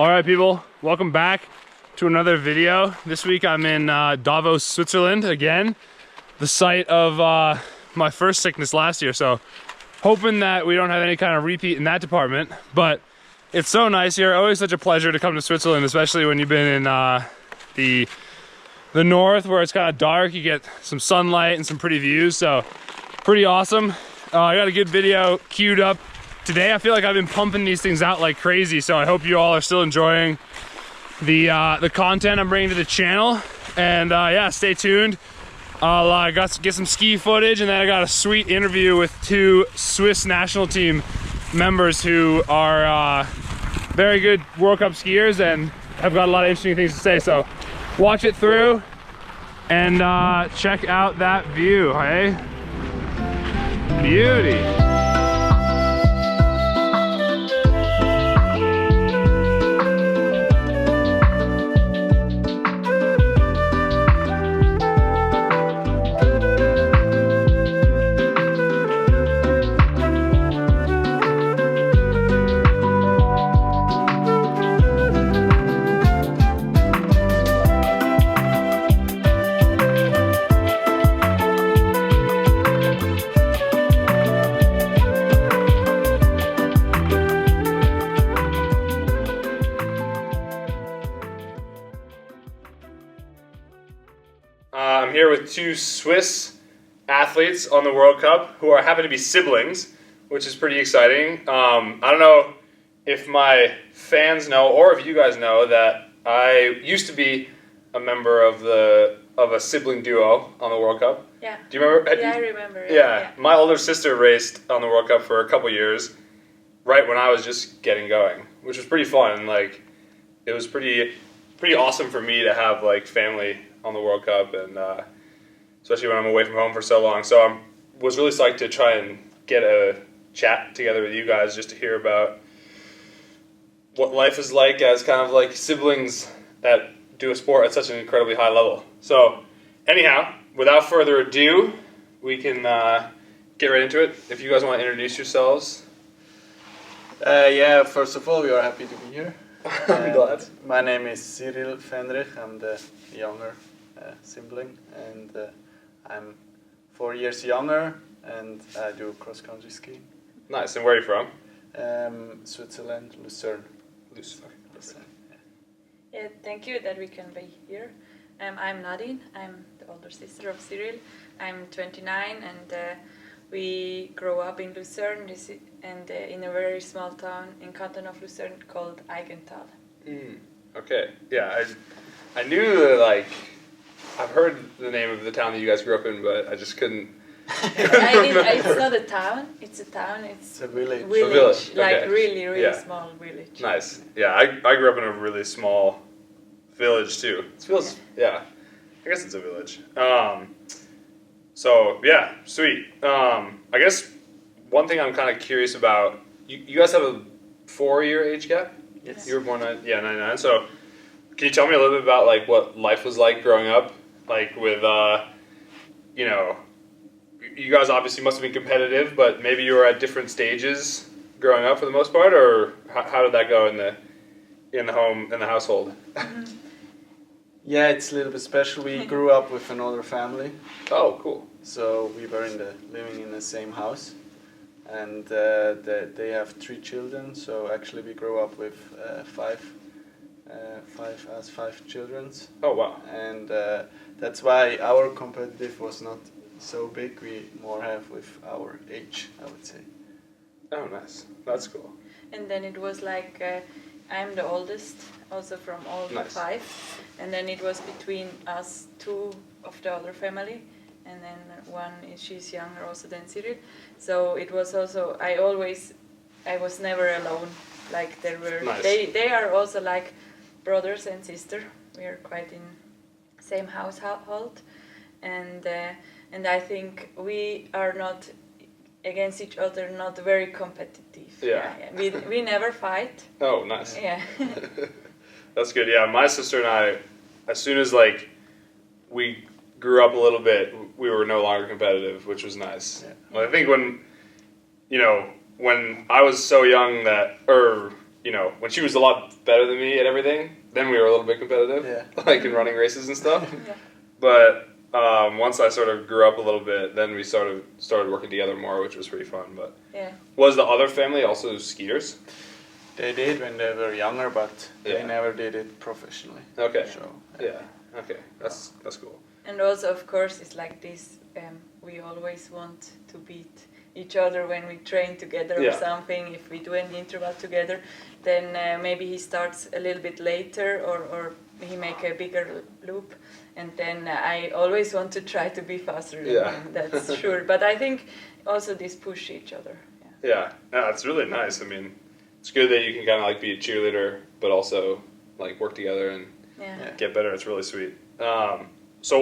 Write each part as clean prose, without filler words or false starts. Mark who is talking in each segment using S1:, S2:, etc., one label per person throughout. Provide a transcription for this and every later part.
S1: Alright people, welcome back to another video. This week I'm in Davos, Switzerland again, the site of my first sickness last year, so hoping that we don't have any kind of repeat in that department, but it's so nice here. Always such a pleasure to come to Switzerland, especially when you've been in the north where it's kind of dark. You get some sunlight and some pretty views, so pretty awesome. I got a good video queued up today. I feel like I've been pumping these things out like crazy, so I hope you all are still enjoying the content I'm bringing to the channel. And yeah, stay tuned. I'll get some ski footage, and then I got a sweet interview with two Swiss national team members who are very good World Cup skiers and have got a lot of interesting things to say. So watch it through and check out that view, hey? Beauty. I'm here with two Swiss athletes on the World Cup who happen to be siblings, which is pretty exciting. I don't know if my fans know or if you guys know that I used to be a member of a sibling duo on the World Cup.
S2: Yeah.
S1: Do you remember?
S2: Yeah, I remember.
S1: Yeah. My older sister raced on the World Cup for a couple years, right when I was just getting going, which was pretty fun. Like, it was pretty awesome for me to have like family on the World Cup, and especially when I'm away from home for so long. So I was really psyched to try and get a chat together with you guys just to hear about what life is like as kind of like siblings that do a sport at such an incredibly high level. So anyhow, without further ado, we can get right into it. If you guys want to introduce yourselves.
S3: Yeah, first of all, we are happy to be here.
S1: I'm glad.
S3: My name is Fähndrich. I'm the younger sibling, and I'm 4 years younger, and I do cross-country skiing.
S1: Nice. And where are you from?
S3: Switzerland, Lucerne.
S1: Lucerne.
S2: Yeah, thank you that we can be here. I'm Nadine. I'm the older sister of Cyril. I'm 29, and we grew up in Lucerne, and in a very small town in canton of Lucerne called Ogden.
S1: Okay. Yeah, I knew like I've heard the name of the town that you guys grew up in, but I just couldn't.
S2: It's not a town. It's a town. It's
S3: a village.
S1: A village.
S2: Like
S1: Okay.
S2: really
S1: Yeah.
S2: small village.
S1: Nice. Yeah, I grew up in a really small village too. It feels yeah. I guess it's a village. So yeah, sweet. I guess one thing I'm kind of curious about. You guys have a 4-year age gap.
S3: Yes.
S1: You were born in 99. So can you tell me a little bit about like what life was like growing up, like with you know, you guys obviously must have been competitive, but maybe you were at different stages growing up for the most part, or how did that go in the household?
S3: Yeah, it's a little bit special. We grew up with another family,
S1: Oh, cool.
S3: so we were living in the same house, and they have 3 children. So actually, we grew up with five children.
S1: Oh, wow.
S3: And that's why our competitive was not so big. We more have with our age, I would say.
S1: Oh, nice. That's cool.
S2: And then it was like I'm the oldest, also from all the
S1: Nice.
S2: 5, and then it was between us 2 of the other family, and then she's younger also than Cyril. So it was also I was never alone. Like there were
S1: Nice.
S2: they are also like brothers and sister. We are quite in same household, and I think we are not against each other, not very competitive.
S1: Yeah.
S2: We never fight.
S1: Oh, nice.
S2: Yeah.
S1: That's good. Yeah, my sister and I, as soon as like we grew up a little bit, we were no longer competitive, which was nice.
S3: Yeah.
S1: Well, I think when I was so young that, or you know, when she was a lot better than me at everything, then we were a little bit competitive, like in running races and stuff.
S2: Yeah.
S1: But once I sort of grew up a little bit, then we sort of started working together more, which was pretty fun. But
S2: Yeah.
S1: was the other family also skiers?
S3: They did when they were younger, but they
S1: Yeah.
S3: never did it professionally.
S1: Okay.
S3: So,
S1: Yeah. Okay. That's cool.
S2: And also, of course, it's like this. We always want to beat each other when we train together or
S1: Yeah.
S2: something. If we do an interval together, then maybe he starts a little bit later, or he make a bigger loop, and then I always want to try to be faster than
S1: Yeah.
S2: him. That's sure. But I think also this push each other. Yeah.
S1: Yeah. No, it's really nice. I mean, it's good that you can kind of like be a cheerleader, but also like work together and
S2: Yeah.
S1: get better. It's really sweet. So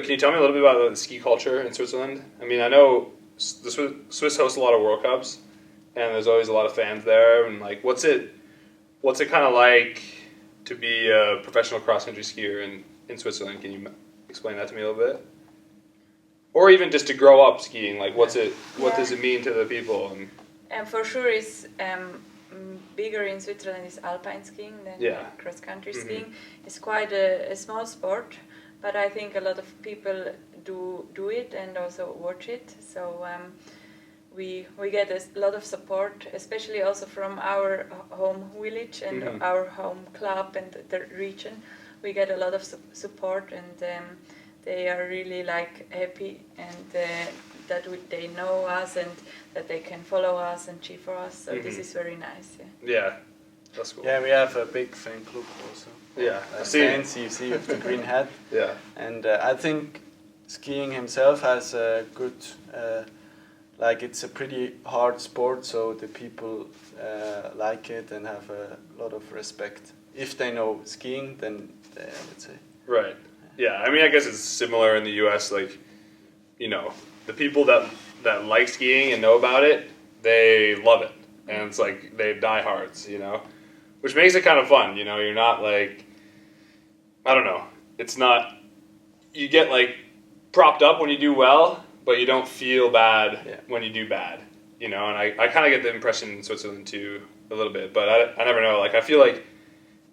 S1: can you tell me a little bit about the ski culture in Switzerland? I mean, I know the Swiss host a lot of World Cups, and there's always a lot of fans there. And like, what's it kind of like to be a professional cross country skier in Switzerland? Can you explain that to me a little bit? Or even just to grow up skiing, like what does it mean to the people?
S2: And for sure, it's bigger in Switzerland is alpine skiing than cross country skiing. It's quite a small sport, but I think a lot of people do it and also watch it. So we get a lot of support, especially also from our home village and our home club and the region. We get a lot of support, and they are really like happy and that they know us and that they can follow us and cheer for us. So this is very nice.
S1: Yeah, that's cool.
S3: Yeah, we have a big fan club also.
S1: Yeah,
S3: fans you see with the green hat.
S1: Yeah.
S3: And I think skiing himself has a good, like it's a pretty hard sport, so the people like it and have a lot of respect. If they know skiing, then they, I would say.
S1: Right. Yeah, I mean, I guess it's similar in the U.S. Like, you know, the people that like skiing and know about it, they love it. And it's like they diehards, you know, which makes it kind of fun. You know, you're not like, I don't know, it's not, you get like propped up when you do well, but you don't feel bad when you do bad, you know, and I kind of get the impression in Switzerland too a little bit, but I never know. Like, I feel like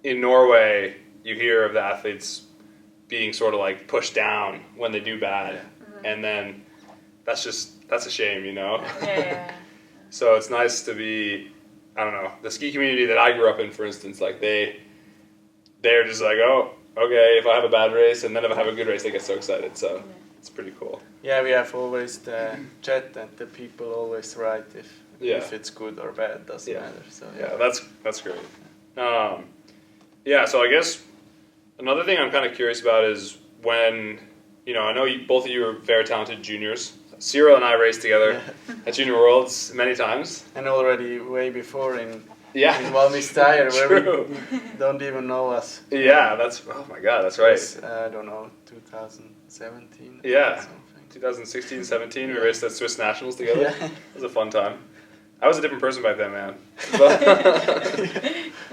S1: in Norway, you hear of the athletes being sort of like pushed down when they do bad, and then that's a shame, you know.
S2: Yeah.
S1: So it's nice to be, I don't know, the ski community that I grew up in, for instance, like they're just like, oh, okay, if I have a bad race, and then if I have a good race, they get so excited. So it's pretty cool.
S3: Yeah, we have always the chat, and the people always write if it's good or bad, doesn't matter. So
S1: yeah, that's great. Yeah, so I guess another thing I'm kind of curious about is when, you know, I know both of you are very talented juniors. Cyril and I raced together at Junior Worlds many times.
S3: And already way before in
S1: Yeah.
S3: Valmistire, where
S1: True.
S3: we don't even know us.
S1: Yeah, oh my God, that's right.
S3: It was, I don't know, 2017?
S1: Yeah,
S3: Something.
S1: 2016, 17, we raced at Swiss Nationals together.
S3: Yeah.
S1: It was a fun time. I was a different person back then, man.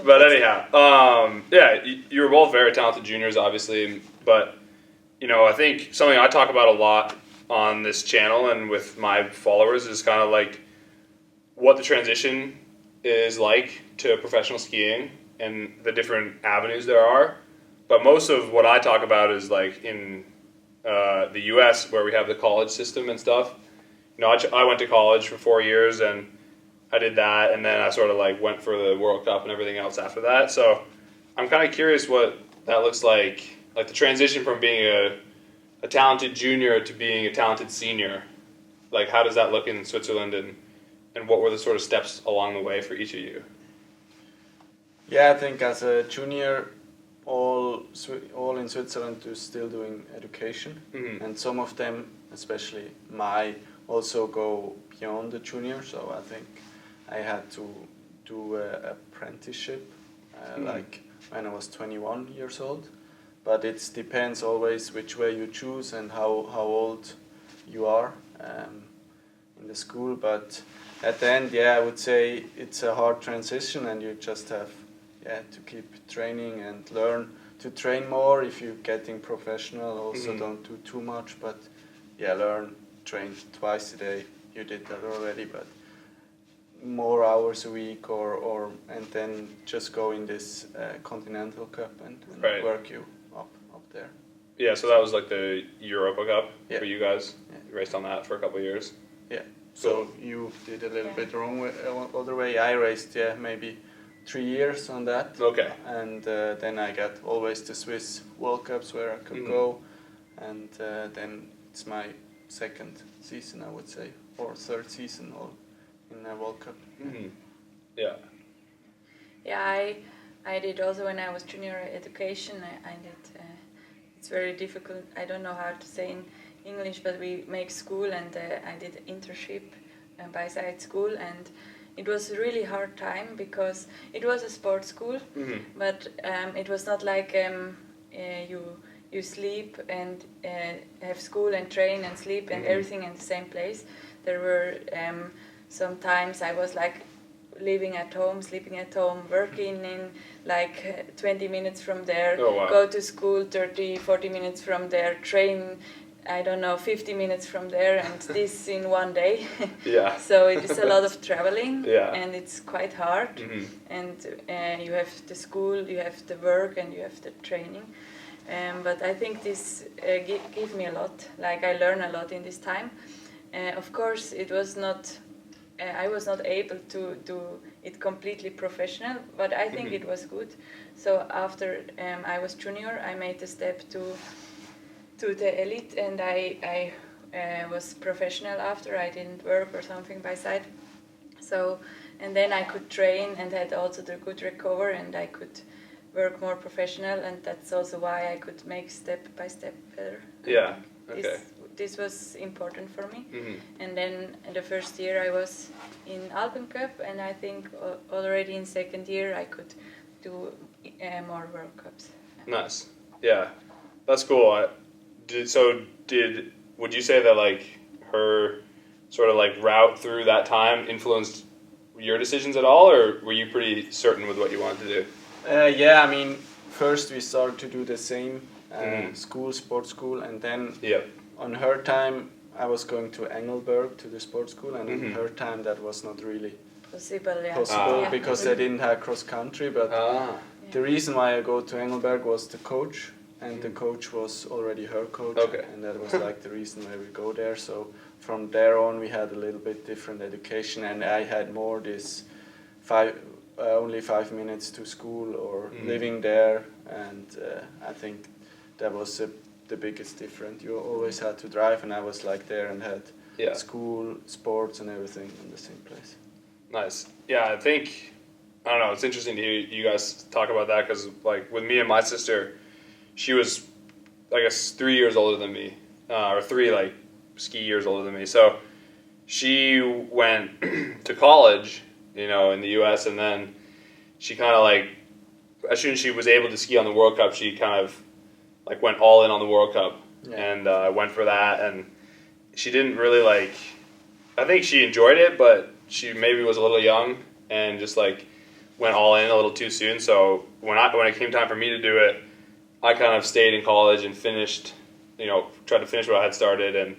S1: But anyhow, yeah, you were both very talented juniors, obviously. But, you know, I think something I talk about a lot on this channel and with my followers is kind of like what the transition is like to professional skiing and the different avenues there are. But most of what I talk about is like in the U.S. where we have the college system and stuff. You know, I went to college for 4 years and I did that, and then I sort of like went for the World Cup and everything else after that. So I'm kind of curious what that looks like the transition from being a talented junior to being a talented senior. Like, how does that look in Switzerland, and what were the sort of steps along the way for each of you?
S3: Yeah, I think as a junior, all in Switzerland is still doing education, and some of them, especially also go beyond the junior. So I think I had to do an apprenticeship, like when I was 21 years old. But it depends always which way you choose and how old you are in the school. But at the end, I would say it's a hard transition, and you just have to keep training and learn to train more. If you're getting professional, also don't do too much, but train twice a day. You did that already, but more hours a week, or and then just go in this Continental Cup and
S1: Right.
S3: work you up there.
S1: Yeah, so that was like the Europa Cup
S3: Yeah.
S1: for you guys.
S3: Yeah.
S1: You raced on that for a couple of years.
S3: Yeah.
S1: Cool.
S3: So you did a little
S2: Yeah.
S3: bit wrong way, other way. I raced maybe 3 years on that.
S1: Okay.
S3: And then I got always the Swiss World Cups where I could go, and then it's my second season, I would say, or third season all in a World Cup.
S1: Mm-hmm. Yeah.
S2: Yeah, I did also when I was junior education. I did. It's very difficult. I don't know how to say in English, but we make school, and I did internship by side school, and it was a really hard time because it was a sports school, but it was not like you sleep and have school and train and sleep and everything in the same place. There were sometimes I was like living at home, sleeping at home, working in like 20 minutes from there,
S1: Oh, wow.
S2: go to school 30, 40 minutes from there, train, I don't know, 50 minutes from there, and this in one day.
S1: Yeah.
S2: So it is a lot of traveling,
S1: Yeah.
S2: and it's quite hard. And you have the school, you have the work, and you have the training. But I think this give me a lot. Like I learn a lot in this time. Of course, it was not. I was not able to do it completely professional, but I think it was good. So after I was junior, I made the step to the elite, and I was professional after. I didn't work or something by side. So, and then I could train and had also the good recover, and I could work more professional, and that's also why I could make step by step better.
S1: Yeah. Okay.
S2: This was important for me. And then in the first year I was in Alpen Cup, and I think already in second year I could do more World Cups.
S1: Nice. Yeah, that's cool. Would you say that like her sort of like route through that time influenced your decisions at all, or were you pretty certain with what you wanted to do?
S3: Yeah, I mean, first we started to do the same sports school, and then on her time I was going to Engelberg to the sports school, and on her time that was not really
S2: Possible, yeah.
S3: because they didn't have cross country. But the reason why I go to Engelberg was the coach, and the coach was already her coach, and that was like the reason why we go there. So from there on we had a little bit different education, and I had more this only 5 minutes to school or living there, and I think that was the biggest difference. You always had to drive, and I was like there and had school, sports, and everything in the same place.
S1: Nice. Yeah, I think, I don't know, it's interesting to hear you guys talk about that, because like with me and my sister, she was, I guess, 3 years older than me, or 3 like ski years older than me. So she went to college, you know, in the U.S., and then she kind of like, as soon as she was able to ski on the World Cup, she kind of like went all in on the World Cup and went for that. And she didn't really like, I think she enjoyed it, but she maybe was a little young and just like went all in a little too soon. So when it came time for me to do it, I kind of stayed in college and finished, you know, tried to finish what I had started, and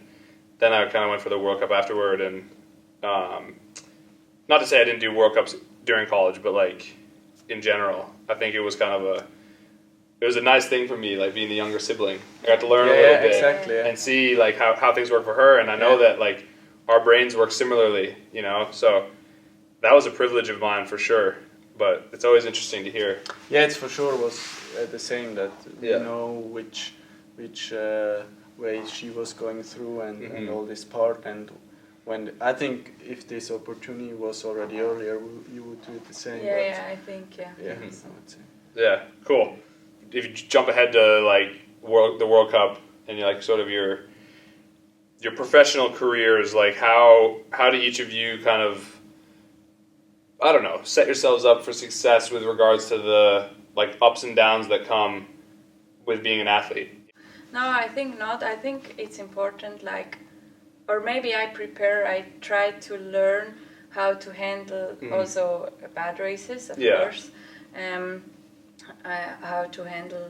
S1: then I kind of went for the World Cup afterward. And not to say I didn't do World Cups during college, but like in general, I think it was kind of it was a nice thing for me, like being the younger sibling. I got to learn a little bit and see like how things work for her, and I know that like our brains work similarly, you know. So that was a privilege of mine for sure. But it's always interesting to hear.
S3: Yeah, it's for sure was the same, that you know which way she was going through, and all this part. And when I think if this opportunity was already earlier, you would do it the same.
S2: Yeah, I think
S3: I would say.
S1: Yeah, cool. If you jump ahead to like the World Cup and like sort of your professional careers, like how do each of you kind of, I don't know, set yourselves up for success with regards to the like ups and downs that come with being an athlete?
S2: No, I think not. I think it's important, like, or maybe I try to learn how to handle also bad races, of course. How to handle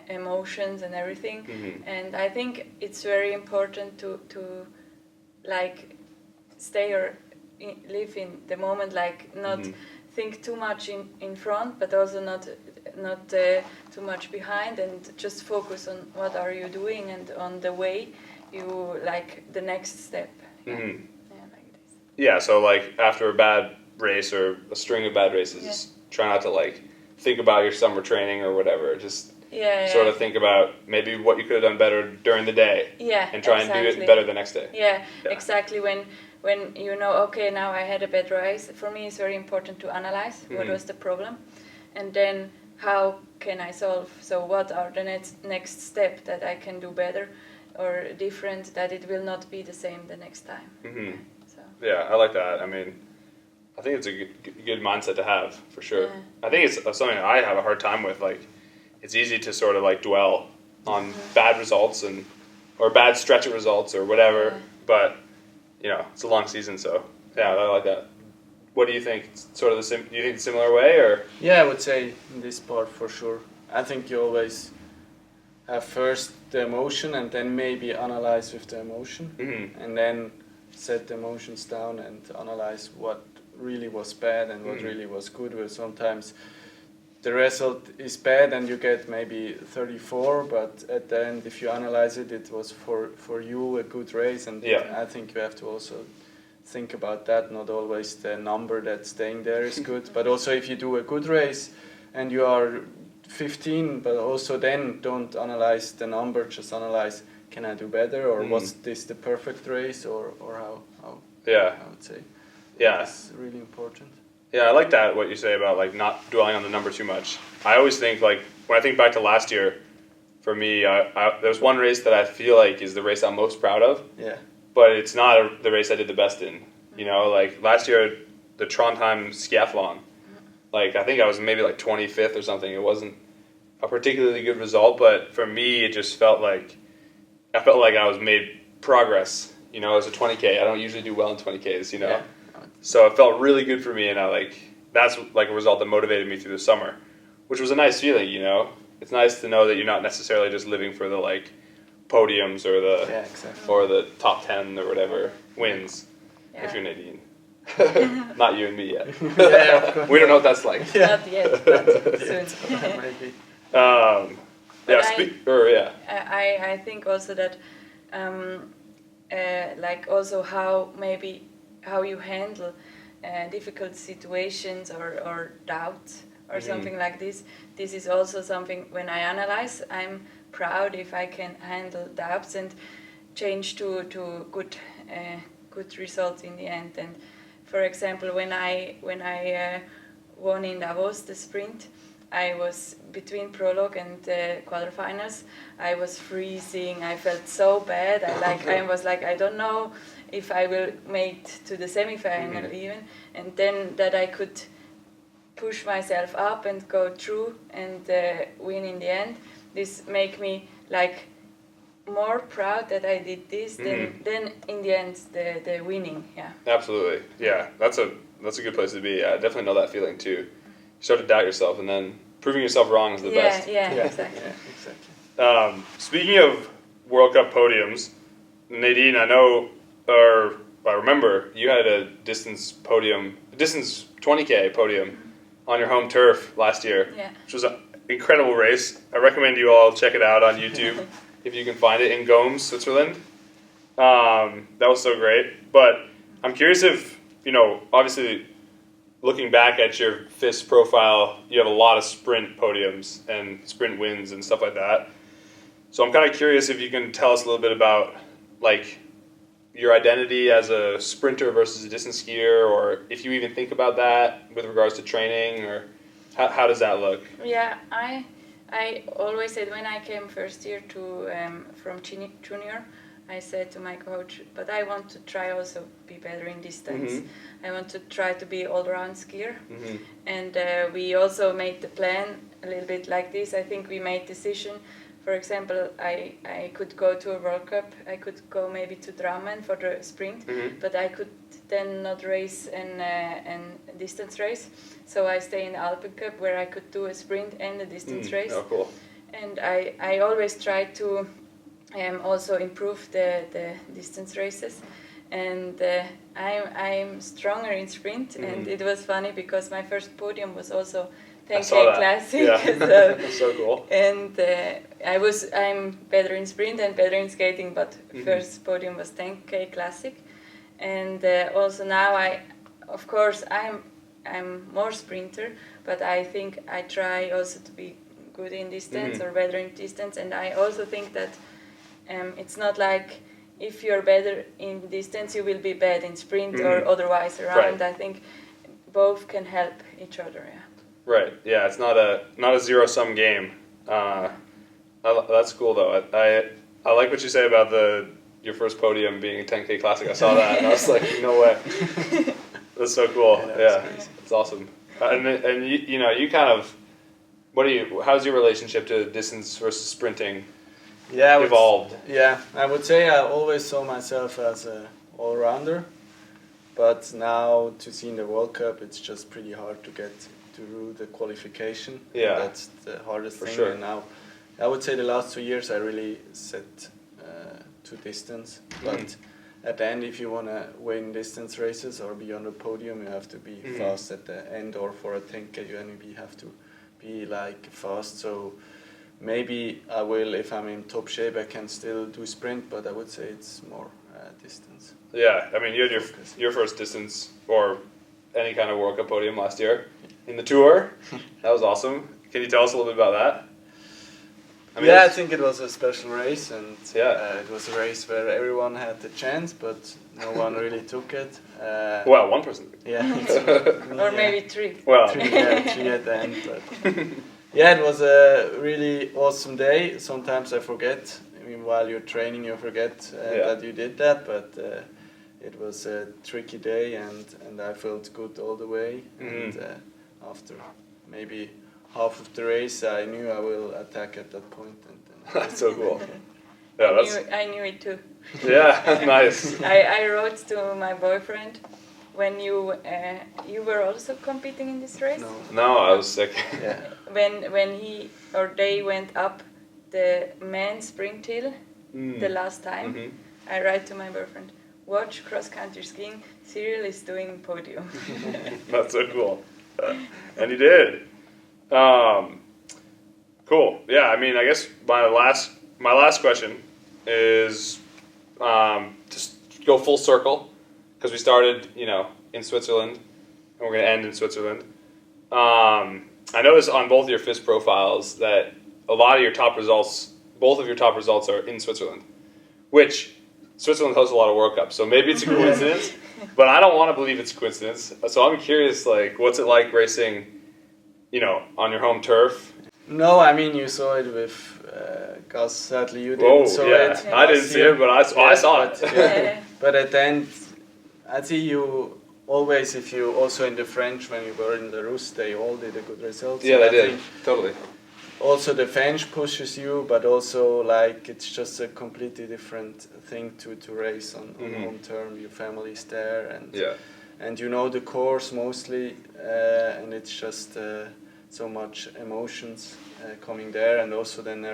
S2: emotions and everything. And I think it's very important to like stay live in the moment, like not think too much in front, but also not too much behind, and just focus on what are you doing and on the way you like the next step. Yeah, like this.
S1: Yeah, so like after a bad race or a string of bad races, try not to like think about your summer training or whatever. Just sort of think about maybe what you could have done better during the day.
S2: Yeah,
S1: and try and do it better the next day.
S2: Yeah, exactly. When you know, okay, now I had a bad race. For me, it's very important to analyze what was the problem, and then how can I solve. So what are the next step that I can do better or different, that it will not be the same the next time. So.
S1: Yeah, I like that. I mean, I think it's a good mindset to have, for sure.
S2: Yeah.
S1: I think it's something that I have a hard time with. Like, it's easy to sort of like dwell on bad results or bad stretch of results or whatever. But you know, it's a long season, so yeah, I like that. What do you think? Sort of do you think the similar way, or?
S3: Yeah, I would say in this part for sure. I think you always have first the emotion and then maybe analyze with the emotion, and then set the emotions down and analyze what really was bad and what really was good. Where sometimes the result is bad and you get maybe 34, but at the end, if you analyze it, it was for you a good race, and I think you have to also think about that. Not always the number that's staying there is good, but also if you do a good race and you are 15, but also then don't analyze the number, just analyze, can I do better, or was this the perfect race, or how I would say.
S1: Yeah,
S3: it's really important.
S1: Yeah, I like that, what you say about like not dwelling on the number too much. I always think, like, when I think back to last year, for me, there's one race that I feel like is the race I'm most proud of.
S3: Yeah.
S1: But it's not the race I did the best in. You know, like last year, the Trondheim Skiathlon, like I think I was maybe like 25th or something. It wasn't a particularly good result, but for me, it just felt like I was made progress. You know, as a 20K, I don't usually do well in 20Ks. You know. Yeah. So it felt really good for me, and that's like a result that motivated me through the summer, which was a nice feeling, you know. It's nice to know that you're not necessarily just living for the like podiums or the top 10 or whatever wins. If you're Nadine, not you and me yet.
S3: Of course.
S1: We don't know what that's like.
S2: Not yet, but soon.
S3: Maybe.
S2: I think also that like also how you handle difficult situations or doubts or something like this. This is also something, when I analyze, I'm proud if I can handle doubts and change to good results in the end. And for example, when I won in Davos the sprint, I was between prologue and quarterfinals. I was freezing. I felt so bad. I was like, I don't know if I will make it to the semifinal even. And then that I could push myself up and go through and win in the end. This make me like more proud that I did this than in the end the winning. Yeah.
S1: Absolutely. Yeah, that's a good place to be. I definitely know that feeling too. You start to doubt yourself, and then proving yourself wrong is the best.
S2: Yeah, exactly.
S3: Yeah, exactly.
S1: Speaking of World Cup podiums, Nadine, I remember you had a distance 20K podium on your home turf last year, which was an incredible race. I recommend you all check it out on YouTube if you can find it, in Gomes, Switzerland. That was so great. But I'm curious if, obviously looking back at your FIS profile, you have a lot of sprint podiums and sprint wins and stuff like that. So I'm kind of curious if you can tell us a little bit about like your identity as a sprinter versus a distance skier, or if you even think about that with regards to training, or how does that look?
S2: Yeah, I always said when I came first year to from junior, I said to my coach, but I want to try also be better in distance. I want to try to be all-round skier. And we also made the plan a little bit like this. I think we made decision. For example, I could go to a World Cup. I could go maybe to Drammen for the sprint, but I could then not race a distance race. So I stay in the Alpen Cup where I could do a sprint and a distance race.
S1: Oh, cool.
S2: And I always try to also improve the distance races. and I'm stronger in sprint. And it was funny because my first podium was also 10K classic.
S1: Yeah.
S2: So,
S1: so cool.
S2: And I'm better in sprint and better in skating, but first podium was 10K classic. And also now of course I'm more sprinter, but I think I try also to be good in distance or better in distance. And I also think that it's not like if you're better in distance you will be bad in sprint or otherwise around.
S1: Right.
S2: I think both can help each other. Yeah.
S1: Right. Yeah. It's not a zero-sum game. That's cool though. I like what you say about your first podium being a 10K classic. I saw that and I was like, no way. That's so cool. Yeah, it's awesome. And you kind of, how's your relationship to distance versus sprinting evolved?
S3: I would say I always saw myself as an all-rounder, but now to see in the World Cup, it's just pretty hard to get through the qualification.
S1: Yeah,
S3: that's the hardest thing.
S1: Sure.
S3: And now, I would say the last 2 years I really set to distance, but at the end, if you want to win distance races or be on the podium, you have to be fast at the end, or for a 10K, you have to be like fast. So maybe I will, if I'm in top shape, I can still do sprint, but I would say it's more distance.
S1: Yeah, I mean, you had your first distance or any kind of World Cup podium last year in the Tour. That was awesome. Can you tell us a little bit about that?
S3: I think it was a special race, and
S1: it
S3: was a race where everyone had the chance, but no one really took it.
S1: Well, one person.
S3: Yeah.
S2: Or maybe three.
S1: Well,
S3: three at the end. But it was a really awesome day. Sometimes I forget. I mean, while you're training, you forget that you did that, but it was a tricky day, and I felt good all the way. And after maybe half of the race, I knew I will attack at that point. And
S1: that's so cool. Yeah,
S2: I knew it too.
S1: Yeah, nice.
S2: I wrote to my boyfriend when you were also competing in this race.
S1: No, I was sick.
S3: Yeah.
S2: When he or they went up the men's sprint hill the last time, I write to my boyfriend, watch cross country skiing. Cyril is doing podium.
S1: That's so cool. And he did. Cool. Yeah, I mean, I guess my last question is just go full circle, because we started, in Switzerland, and we're going to end in Switzerland. I noticed on both your FIS profiles that a lot of your top results, both of your top results are in Switzerland, which Switzerland hosts a lot of World Cups, so maybe it's a coincidence, but I don't want to believe it's a coincidence. So I'm curious, what's it like racing, on your home turf?
S3: No, I mean, you saw it with Gus. Sadly, you didn't see it.
S1: I didn't see it, but I saw it.
S3: But at the end, I see you always, if you also in the French, when you were in the Russe, they all did a good result.
S1: Yeah, they did. Totally.
S3: Also, the French pushes you, but also, it's just a completely different thing to race on home term. Your family's there, and you know the course mostly, and it's just so much emotions coming there, and also then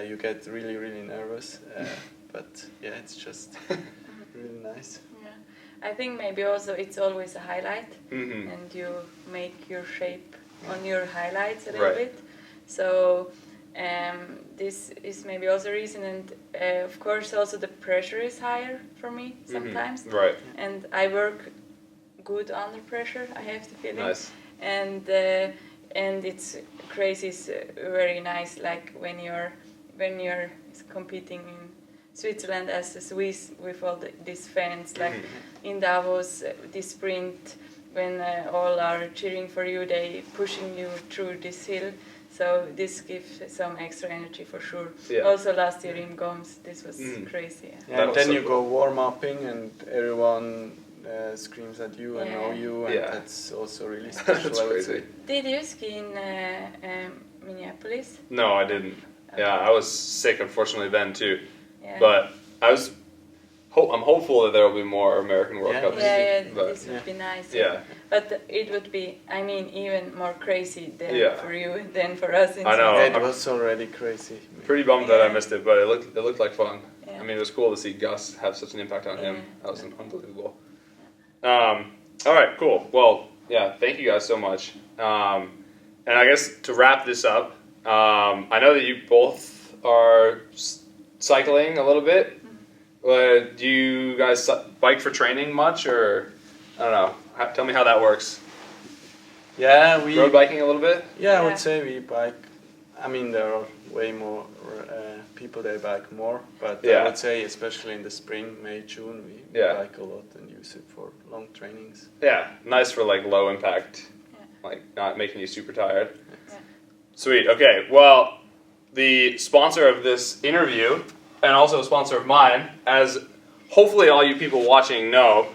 S3: you get really, really nervous. But it's just really nice.
S2: Yeah, I think maybe also it's always a highlight, and you make your shape on your highlights a little bit. So this is maybe also a reason, and of course also the pressure is higher for me sometimes.
S1: Right.
S2: And I work good under pressure, I have the feeling.
S1: Nice.
S2: And it's crazy, it's very nice, like when you're competing in Switzerland as a Swiss with all these fans, like in Davos, this sprint, when all are cheering for you, they pushing you through this hill. So this gives some extra energy for sure. Yeah. Also last year in Goms, this was crazy.
S3: Yeah, and then you go warm-upping and everyone screams at you and know you, and that's also really special.
S1: That's crazy.
S2: Did you ski in Minneapolis?
S1: No, I didn't. Okay. Yeah, I was sick unfortunately then too.
S2: Yeah.
S1: But I'm hopeful that there will be more American World Cups.
S2: This would be nice.
S1: Yeah.
S2: But it would be, even more crazy than for you than for us.
S1: I know.
S3: It was already crazy.
S1: Pretty bummed that I missed it, but it looked like fun.
S2: Yeah.
S1: I mean, it was cool to see Gus have such an impact on him. That was unbelievable. All right, cool. Well, yeah, thank you guys so much. And I guess to wrap this up, I know that you both are cycling a little bit. Do you guys bike for training much, or I don't know? Tell me how that works.
S3: Yeah, we
S1: Road biking a little bit.
S3: Yeah, I would say we bike. I mean, there are way more people that bike more, but I would say especially in the spring, May, June, we bike a lot and use it for long trainings.
S1: Yeah, nice for like low impact, like not making you super tired.
S2: Yeah.
S1: Sweet. Okay. Well, the sponsor of this interview and also a sponsor of mine, as hopefully all you people watching know,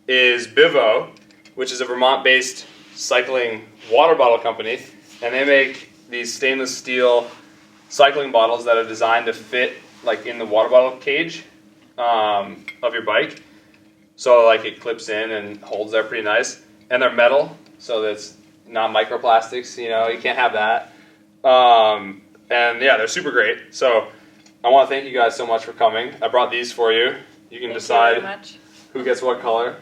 S1: is Bivo, which is a Vermont-based cycling water bottle company, and they make these stainless steel cycling bottles that are designed to fit like in the water bottle cage of your bike. So like it clips in and holds there pretty nice. And they're metal, so that's not microplastics, you know, you can't have that. And yeah, they're super great. So I want to thank you guys so much for coming. I brought these for you. You can decide who gets what color.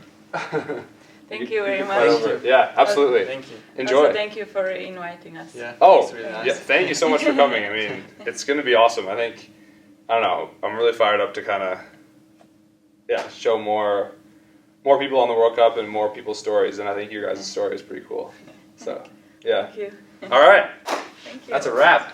S2: Thank you very
S1: Right
S2: much.
S1: over. Yeah, absolutely.
S3: Thank you.
S1: Enjoy.
S2: Also, thank you for inviting us.
S3: Yeah.
S1: Oh,
S3: it's really nice.
S1: yeah, thank you so much for coming. I mean, it's going to be awesome. I think, I don't know, I'm really fired up to kind of, show more people on the World Cup and more people's stories, and I think your guys' story is pretty cool. So, yeah.
S2: Thank you.
S1: All right.
S2: Thank you.
S1: That's a wrap.